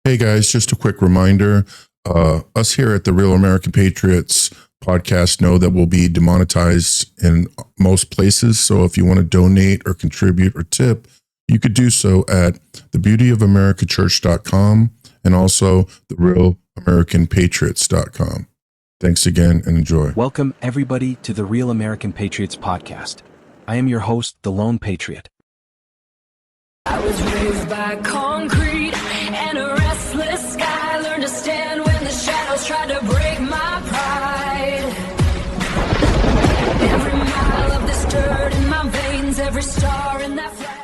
Hey guys, just a quick reminder. Us here at the Real American Patriots podcast know that we'll be demonetized in most places. So if you want to donate or contribute or tip, you could do so at thebeautyofamericachurch.com and also therealamericanpatriots.com. Thanks again and enjoy. Welcome everybody to the Real American Patriots podcast. I am your host, the Lone Patriot. I was raised by concrete and a restless sky. Learned to stand when the shadows tried to break my pride. Every mile of this dirt in my veins, every star in that flag.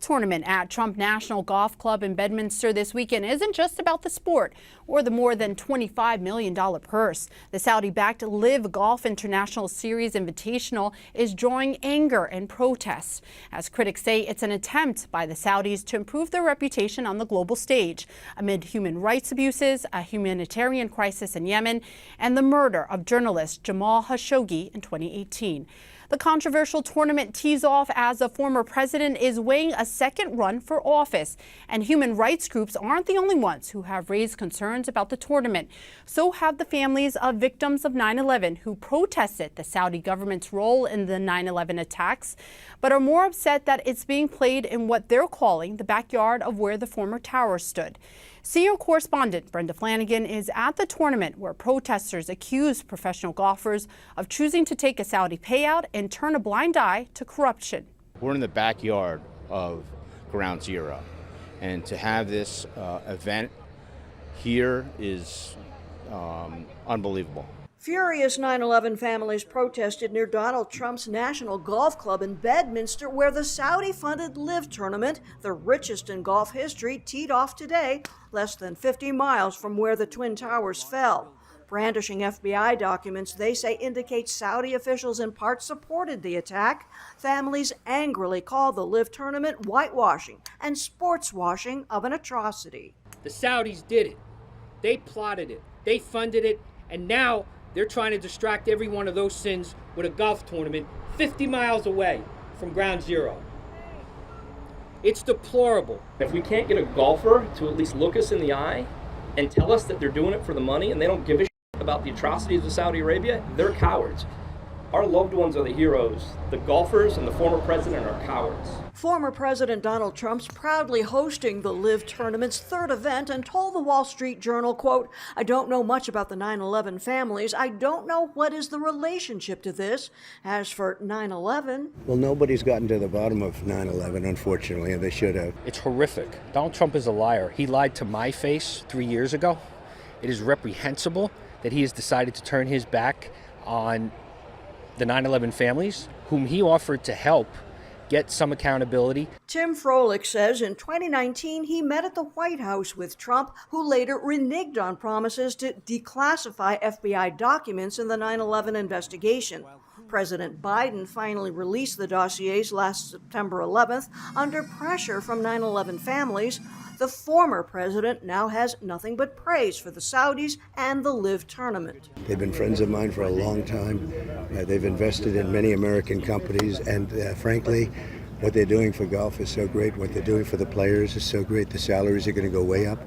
Tournament at Trump National Golf Club in Bedminster this weekend isn't just about the sport or the more than $25 million purse. The Saudi-backed Live Golf International Series Invitational is drawing anger and protests. As critics say, it's an attempt by the Saudis to improve their reputation on the global stage amid human rights abuses, a humanitarian crisis in Yemen, and the murder of journalist Jamal Khashoggi in 2018. The controversial tournament tees off as the former president is weighing a second run for office. And human rights groups aren't the only ones who have raised concerns about the tournament. So have the families of victims of 9/11 who protested the Saudi government's role in the 9/11 attacks, but are more upset that it's being played in what they're calling the backyard of where the former tower stood. Senior correspondent Brenda Flanagan is at the tournament where protesters accused professional golfers of choosing to take a Saudi payout and turn a blind eye to corruption. We're in the backyard of Ground Zero, and to have this event here is unbelievable. Furious 9/11 families protested near Donald Trump's National Golf Club in Bedminster, where the Saudi-funded Live tournament, the richest in golf history, teed off today, less than 50 miles from where the Twin Towers fell. Brandishing FBI documents they say indicate Saudi officials in part supported the attack. Families angrily call the Live tournament whitewashing and sports washing of an atrocity. The Saudis did it. They plotted it. They funded it. And now they're trying to distract every one of those sins with a golf tournament 50 miles away from Ground Zero. It's deplorable. If we can't get a golfer to at least look us in the eye and tell us that they're doing it for the money and they don't give a shit about the atrocities of Saudi Arabia, they're cowards. Our loved ones are the heroes. The golfers and the former president are cowards. Former President Donald Trump's proudly hosting the Live tournament's third event and told the Wall Street Journal, quote, "I don't know much about the 9/11 families. I don't know what is the relationship to this. As for 9/11... Well, nobody's gotten to the bottom of 9/11, unfortunately, and they should have. It's horrific. Donald Trump is a liar. He lied to my face 3 years ago. It is reprehensible that he has decided to turn his back on the 9/11 families, whom he offered to help get some accountability. Tim Froelich says in 2019 he met at the White House with Trump, who later reneged on promises to declassify FBI documents in the 9/11 investigation. President Biden finally released the dossiers last September 11th under pressure from 9/11 families. The former president now has nothing but praise for the Saudis and the Live tournament. They've been friends of mine for a long time. They've invested in many American companies, and frankly, what they're doing for golf is so great. What they're doing for the players is so great. The salaries are going to go way up.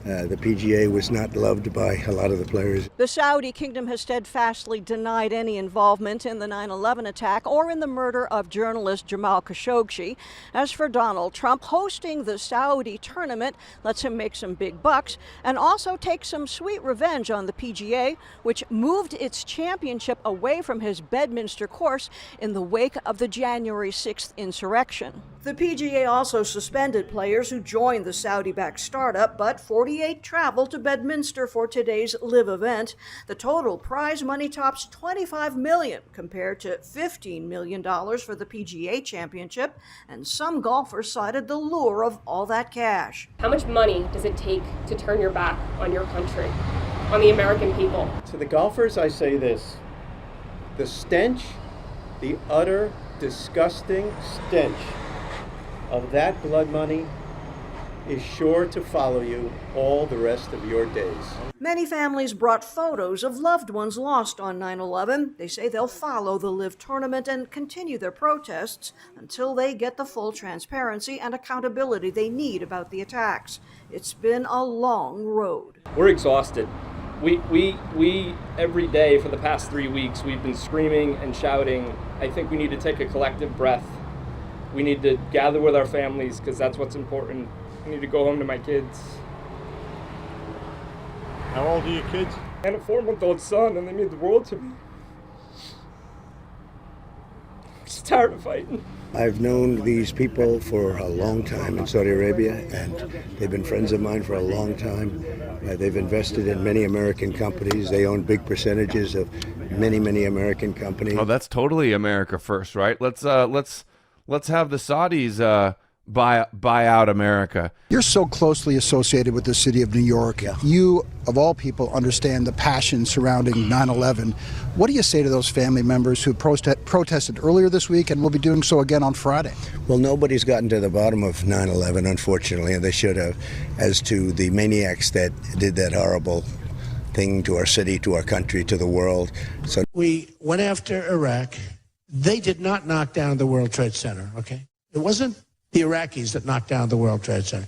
The PGA was not loved by a lot of the players. The Saudi kingdom has steadfastly denied any involvement in the 9/11 attack or in the murder of journalist Jamal Khashoggi. As for Donald Trump, hosting the Saudi tournament lets him make some big bucks and also take some sweet revenge on the PGA, which moved its championship away from his Bedminster course in the wake of the January 6th insurrection. The PGA also suspended players who joined the Saudi-backed startup, but 48 traveled to Bedminster for today's Live event. The total prize money tops $25 million compared to $15 million for the PGA championship, and some golfers cited the lure of all that cash. How much money does it take to turn your back on your country, on the American people? To the golfers, I say this: the stench, the utter disgusting stench of that blood money is sure to follow you all the rest of your days. Many families brought photos of loved ones lost on 9/11. They say they'll follow the LIV tournament and continue their protests until they get the full transparency and accountability they need about the attacks. It's been a long road. We're exhausted. We every day for the past 3 weeks, we've been screaming and shouting. I think we need to take a collective breath. We need to gather with our families because that's what's important. I need to go home to my kids. How old are your kids? And a 4-month-old son, and they mean the world to me. I'm just tired of fighting. I've known these people for a long time in Saudi Arabia, and they've been friends of mine for a long time. They've invested in many American companies. They own big percentages of many American companies. Oh, that's totally America first, right? Let's have the Saudis buy out America. You're so closely associated with the city of New York. Yeah. You, of all people, understand the passion surrounding 9/11. What do you say to those family members who protested earlier this week and will be doing so again on Friday? Well, nobody's gotten to the bottom of 9/11, unfortunately, and they should have, as to the maniacs that did that horrible thing to our city, to our country, to the world. So we went after Iraq. They did not knock down the World Trade Center, okay? It wasn't the Iraqis that knocked down the World Trade Center.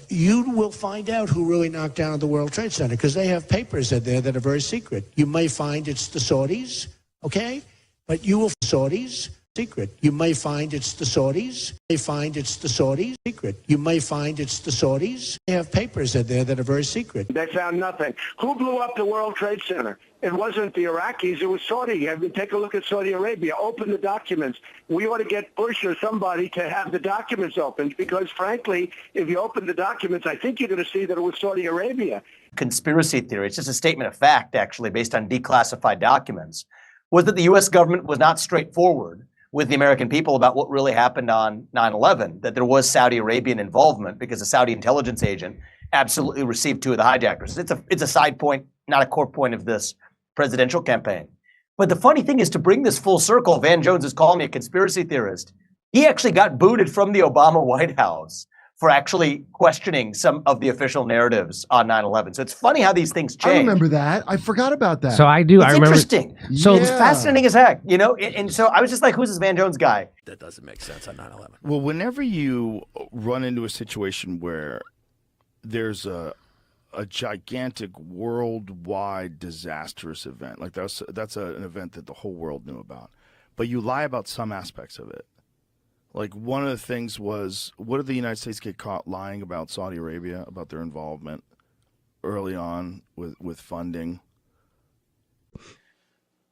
You will find out who really knocked down the World Trade Center because they have papers in there that are very secret. You may find it's the Saudis, okay? But you will Saudis secret. You may find it's the Saudis. You may find it's the Saudis secret. You may find it's the Saudis. They have papers in there that are very secret. They found nothing. Who blew up the World Trade Center? It wasn't the Iraqis. It was Saudi. I mean, take a look at Saudi Arabia. Open the documents. We ought to get Bush or somebody to have the documents opened because, frankly, if you open the documents, I think you're going to see that it was Saudi Arabia. Conspiracy theory, it's just a statement of fact, actually, based on declassified documents, was that the U.S. government was not straightforward with the American people about what really happened on 9/11, that there was Saudi Arabian involvement because a Saudi intelligence agent absolutely received 2 of the hijackers. It's a side point, not a core point of this presidential campaign. But the funny thing is, to bring this full circle, Van Jones is calling me a conspiracy theorist. He actually got booted from the Obama White House for actually questioning some of the official narratives on 9/11. So it's funny how these things change. I remember that. I forgot about that. So I do. It's I remember. interesting. So it's Yeah. fascinating as heck, you know? And so I was just like, who's this Van Jones guy? That doesn't make sense on 9/11. Well, whenever you run into a situation where there's a gigantic worldwide disastrous event, like that's an event that the whole world knew about, but you lie about some aspects of it. Like one of the things was, what did the United States get caught lying about Saudi Arabia, about their involvement early on with funding?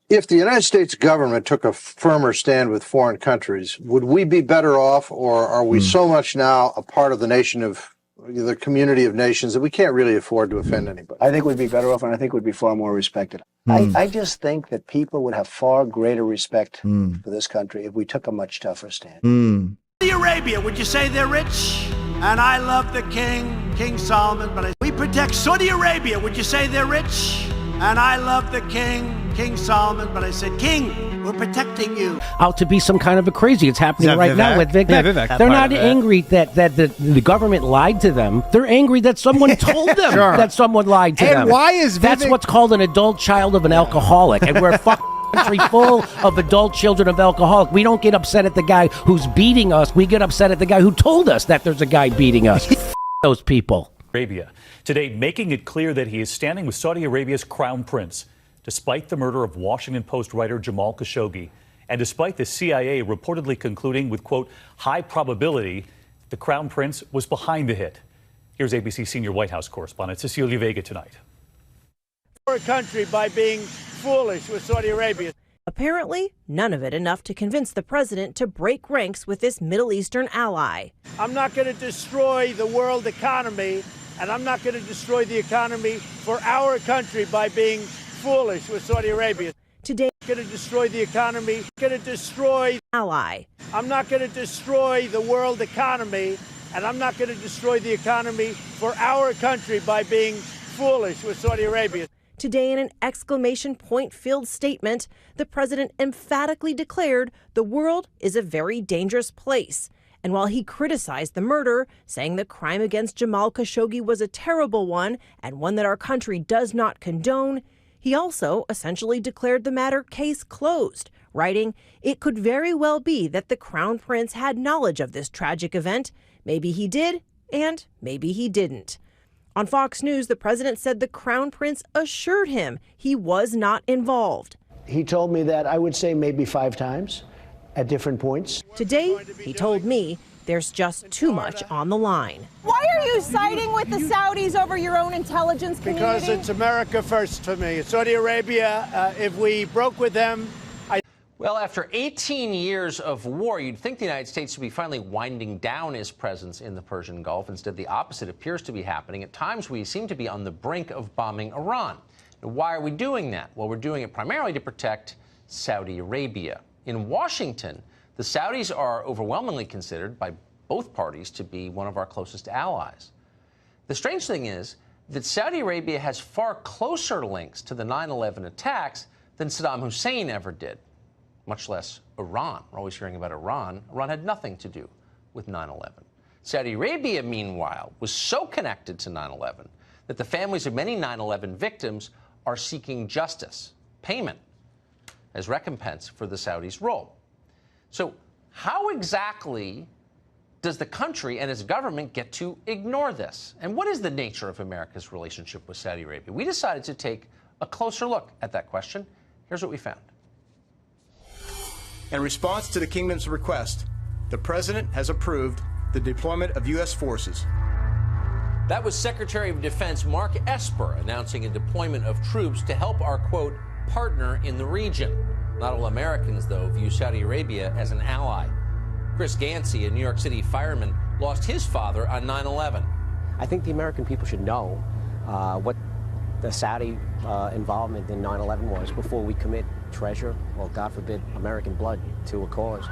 If the United States government took a firmer stand with foreign countries, would we be better off, or are we so much now a part of the nation of the community of nations that we can't really afford to offend anybody? I think we'd be better off, and I think we'd be far more respected. I just think that people would have far greater respect for this country if we took a much tougher stand. Saudi Arabia, would you say they're rich? And I love the king, King Solomon, but we protect Saudi Arabia. Would you say they're rich? And I love the king, King Solomon, but I said, King, we're protecting you. Out to be some kind of a crazy. It's happening right now with Vivek. Yeah, Vivek. They're not angry that the government lied to them. They're angry that someone told them that someone lied to them. And why is Vivek... That's what's called an adult child of an alcoholic. And we're a country full of adult children of alcoholics. We don't get upset at the guy who's beating us. We get upset at the guy who told us that there's a guy beating us. Those people. Arabia today, making it clear that he is standing with Saudi Arabia's crown prince, despite the murder of Washington Post writer Jamal Khashoggi, and despite the CIA reportedly concluding with, quote, high probability the crown prince was behind the hit. Here's ABC senior White House correspondent Cecilia Vega tonight. For a country by being foolish with Saudi Arabia. Apparently, none of it enough to convince the president to break ranks with this Middle Eastern ally. I'm not going to destroy the world economy, and I'm not going to destroy the economy for our country by being foolish with Saudi Arabia. Today, I'm going to destroy the economy, I'm going to destroy ally. I'm not going to destroy the world economy, and I'm not going to destroy the economy for our country by being foolish with Saudi Arabia. Today, in an exclamation point-filled statement, the president emphatically declared the world is a very dangerous place And while he criticized the murder, saying the crime against Jamal Khashoggi was a terrible one and one that our country does not condone, he also essentially declared the matter case closed, writing, "It could very well be that the Crown Prince had knowledge of this tragic event. Maybe he did, and maybe he didn't." On Fox News, the president said the Crown Prince assured him he was not involved. He told me that, I would say, maybe 5 times at different points. Today, he told me there's just too much on the line. Why are you siding with the Saudis over your own intelligence community? Because it's America first for me. Saudi Arabia, if we broke with them, Well, after 18 years of war, you'd think the United States would be finally winding down its presence in the Persian Gulf. Instead, the opposite appears to be happening. At times, we seem to be on the brink of bombing Iran. Now, why are we doing that? Well, we're doing it primarily to protect Saudi Arabia. In Washington, the Saudis are overwhelmingly considered by both parties to be one of our closest allies. The strange thing is that Saudi Arabia has far closer links to the 9/11 attacks than Saddam Hussein ever did, much less Iran. We're always hearing about Iran. Iran had nothing to do with 9/11. Saudi Arabia, meanwhile, was so connected to 9/11 that the families of many 9/11 victims are seeking justice, payment, as recompense for the Saudis' role. So how exactly does the country and its government get to ignore this? And what is the nature of America's relationship with Saudi Arabia? We decided to take a closer look at that question. Here's what we found. In response to the Kingdom's request, the President has approved the deployment of U.S. forces. That was Secretary of Defense Mark Esper announcing a deployment of troops to help our, quote, partner in the region. Not all Americans, though, view Saudi Arabia as an ally. Chris Gansey, a New York City fireman, lost his father on 9/11. I think the American people should know what the Saudi involvement in 9/11 was before we commit treasure, or God forbid, American blood to a cause.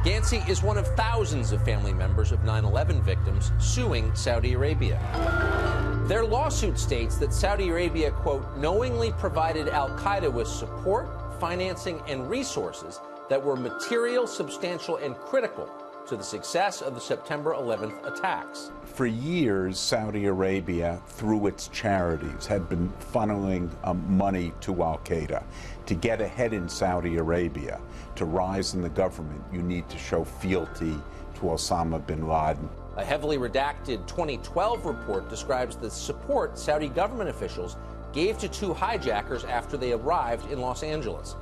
Gansey is one of thousands of family members of 9/11 victims suing Saudi Arabia. Their lawsuit states that Saudi Arabia, quote, knowingly provided al-Qaeda with support, financing, and resources that were material, substantial, and critical to the success of the September 11th attacks. For years, Saudi Arabia, through its charities, had been funneling money to al-Qaeda. To get ahead in Saudi Arabia, to rise in the government, you need to show fealty to Osama bin Laden. A heavily redacted 2012 report describes the support Saudi government officials gave to 2 hijackers after they arrived in Los Angeles.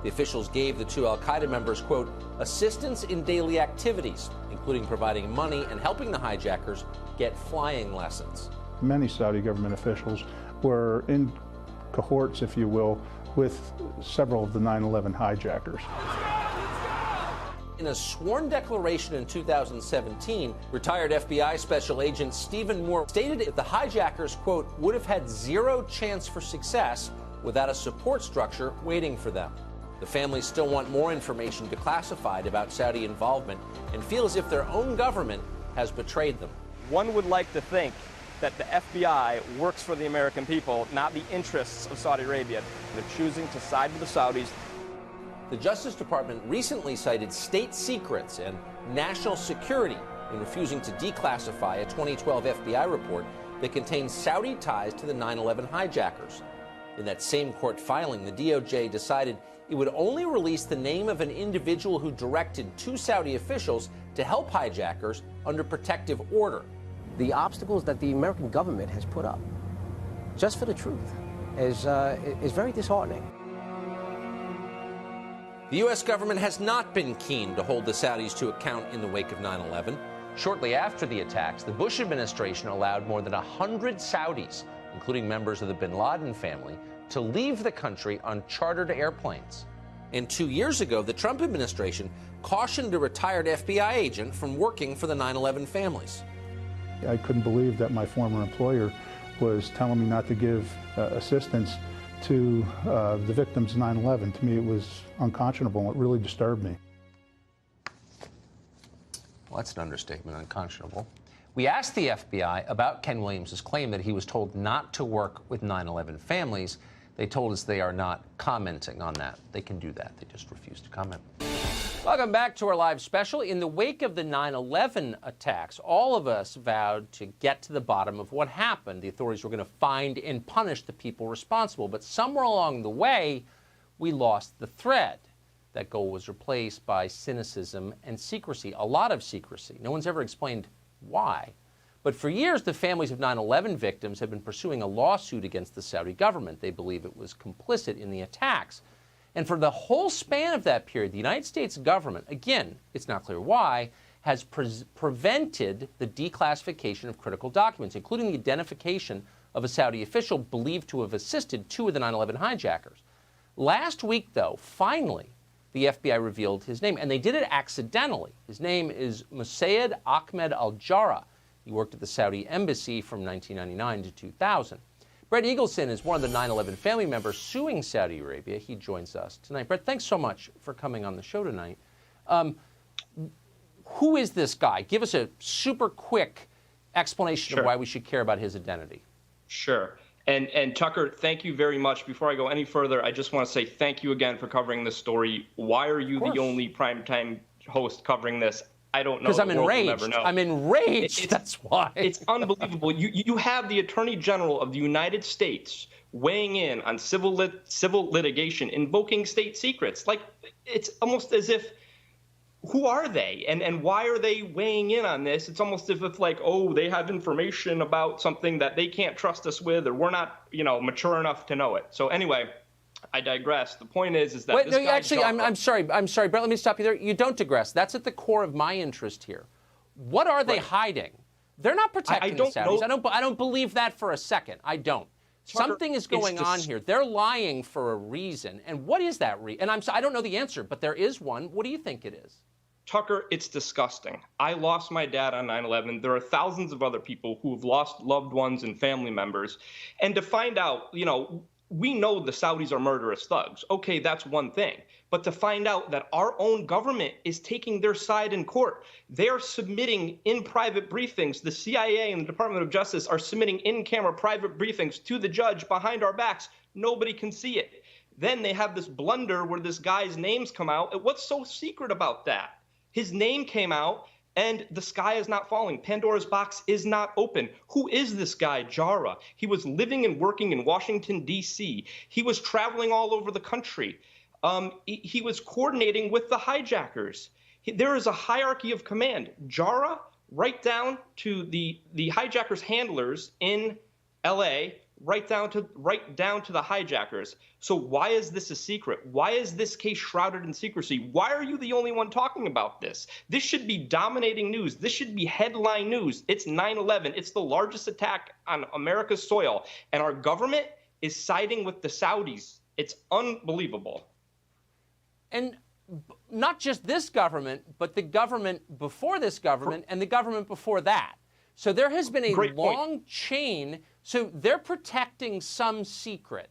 The officials gave the 2 al-Qaeda members, quote, assistance in daily activities, including providing money and helping the hijackers get flying lessons. Many Saudi government officials were in cohorts, if you will, with several of the 9/11 hijackers. In a sworn declaration in 2017, retired FBI Special Agent Stephen Moore stated that the hijackers, quote, would have had zero chance for success without a support structure waiting for them. The families still want more information declassified about Saudi involvement and feel as if their own government has betrayed them. One would like to think that the FBI works for the American people, not the interests of Saudi Arabia. They're choosing to side with the Saudis. The Justice Department recently cited state secrets and national security in refusing to declassify a 2012 FBI report that contained Saudi ties to the 9/11 hijackers. In that same court filing, the DOJ decided it would only release the name of an individual who directed 2 Saudi officials to help hijackers under protective order. The obstacles that the American government has put up, just for the truth, is very disheartening. The U.S. government has not been keen to hold the Saudis to account in the wake of 9/11. Shortly after the attacks, the Bush administration allowed more than 100 Saudis, including members of the bin Laden family, to leave the country on chartered airplanes. And 2 years ago, the Trump administration cautioned a retired FBI agent from working for the 9/11 families. I couldn't believe that my former employer was telling me not to give assistance to the victims of 9/11. To me, it was unconscionable. It really disturbed me. Well, that's an understatement, unconscionable. We asked the FBI about Ken Williams' claim that he was told not to work with 9/11 families. They told us they are not commenting on that. They can do that. They just refuse to comment. Welcome back to our live special. In the wake of the 9/11 attacks, all of us vowed to get to the bottom of what happened. The authorities were going to find and punish the people responsible. But somewhere along the way, we lost the thread. That goal was replaced by cynicism and secrecy, a lot of secrecy. No one's ever explained why. But for years, the families of 9/11 victims have been pursuing a lawsuit against the Saudi government. They believe it was complicit in the attacks. And for the whole span of that period, the United States government, again, it's not clear why, has prevented the declassification of critical documents, including the identification of a Saudi official believed to have assisted two of the 9/11 hijackers. Last week, though, finally, the FBI revealed his name, and they did it accidentally. His name is Mossad Ahmed al-Jarrah. He worked at the Saudi embassy from 1999 to 2000. Brett Eagleson is one of the 9/11 family members suing Saudi Arabia. He joins us tonight. Brett, thanks so much for coming on the show tonight. Who is this guy? Give us a super quick explanation of why we should care about his identity. Sure. And Tucker, thank you very much. Before I go any further, I just want to say thank you again for covering this story. Why are you the only primetime host covering this? I don't know. Because I'm enraged. I'm enraged. That's why. It's unbelievable. You have the Attorney General of the United States weighing in on civil litigation, invoking state secrets. Like, it's almost as if, who are they? And why are they weighing in on this? It's almost as if, like, oh, they have information about something that they can't trust us with, or we're not, mature enough to know it. So anyway, I digress. The point is that this guy actually, I'm sorry, Brett. Let me stop you there. You don't digress. That's at the core of my interest here. What are they hiding? They're not protecting the Saudis. I don't believe that for a second. I don't. Tucker, something is going on here. They're lying for a reason. And what is that reason? And I don't know the answer, but there is one. What do you think it is? Tucker, it's disgusting. I lost my dad on 9/11. There are thousands of other people who have lost loved ones and family members. And to find out, we know the Saudis are murderous thugs. Okay, that's one thing. But to find out that our own government is taking their side in court, they're submitting in private briefings. The CIA and the Department of Justice are submitting in-camera private briefings to the judge behind our backs. Nobody can see it. Then they have this blunder where this guy's names come out. And what's so secret about that? His name came out, and the sky is not falling. Pandora's box is not open. Who is this guy, Jarrah? He was living and working in Washington, D.C. He was traveling all over the country. He was coordinating with the hijackers. There is a hierarchy of command. Jarrah, right down to the hijackers' handlers in L.A., right down to the hijackers. So why is this a secret? Why is this case shrouded in secrecy? Why are you the only one talking about this? This should be dominating news. This should be headline news. It's 9/11. It's the largest attack on America's soil. And our government is siding with the Saudis. It's unbelievable. And not just this government, but the government before this government and the government before that. So there has been a long chain. So they're protecting some secret.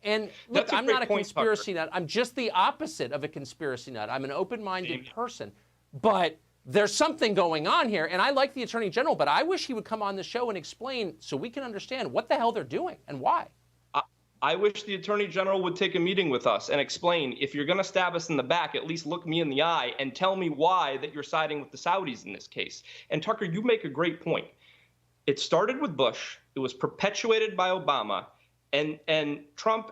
And look, I'm not a conspiracy nut. I'm just the opposite of a conspiracy nut. I'm an open-minded person. But there's something going on here. And I like the Attorney General, but I wish he would come on the show and explain so we can understand what the hell they're doing and why. I wish the Attorney General would take a meeting with us and explain, if you're going to stab us in the back, at least look me in the eye and tell me why that you're siding with the Saudis in this case. And Tucker, you make a great point. It started with Bush. It was perpetuated by Obama. And Trump,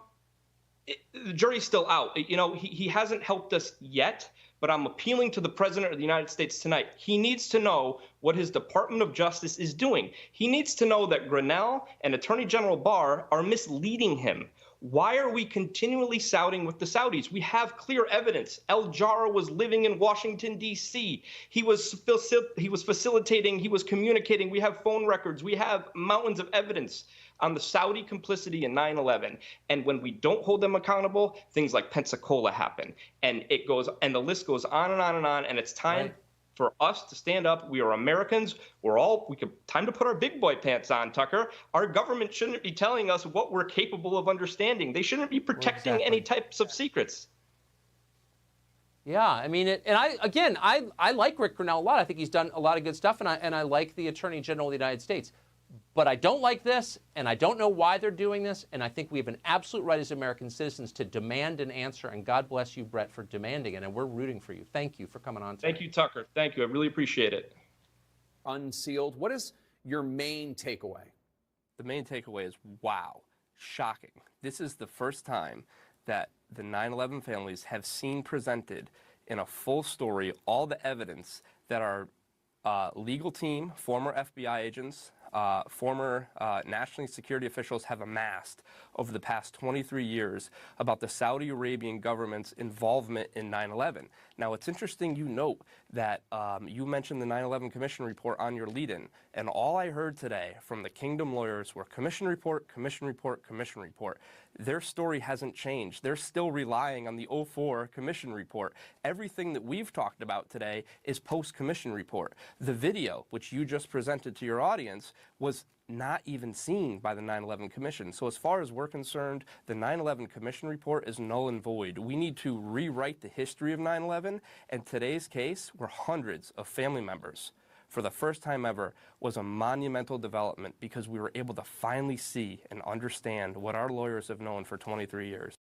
the jury's still out. He hasn't helped us yet, but I'm appealing to the President of the United States tonight. He needs to know what his Department of Justice is doing. He needs to know that Grenell and Attorney General Barr are misleading him. Why are we continually siding with the Saudis? We have clear evidence. Al-Jarrah was living in Washington, D.C. He was facilitating, he was communicating. We have phone records. We have mountains of evidence on the Saudi complicity in 9/11. And when we don't hold them accountable, things like Pensacola happen. And it goes, and the list goes on and on and on. And it's time for us to stand up. We are Americans. Time to put our big boy pants on, Tucker. Our government shouldn't be telling us what we're capable of understanding. They shouldn't be protecting any types of secrets. Yeah, I mean, I like Rick Grenell a lot. I think he's done a lot of good stuff, and I like the Attorney General of the United States. But I don't like this, and I don't know why they're doing this, and I think we have an absolute right as American citizens to demand an answer, and God bless you, Brett, for demanding it, and we're rooting for you. Thank you for coming on today. Thank you, Tucker. Thank you. I really appreciate it. Unsealed. What is your main takeaway? The main takeaway is, wow, shocking. This is the first time that the 9/11 families have seen presented in a full story all the evidence that our legal team, former FBI agents, former national security officials have amassed over the past 23 years about the Saudi Arabian government's involvement in 9/11. Now, it's interesting you note that you mentioned the 9/11 Commission report on your lead-in, and all I heard today from the Kingdom lawyers were commission report, commission report, commission report. Their story hasn't changed. They're still relying on the 04 commission report. Everything that we've talked about today is post-commission report. The video, which you just presented to your audience, was not even seen by the 9/11 Commission. So as far as we're concerned, the 9/11 Commission report is null and void. We need to rewrite the history of 9/11, and today's case, where hundreds of family members, for the first time ever, was a monumental development because we were able to finally see and understand what our lawyers have known for 23 years.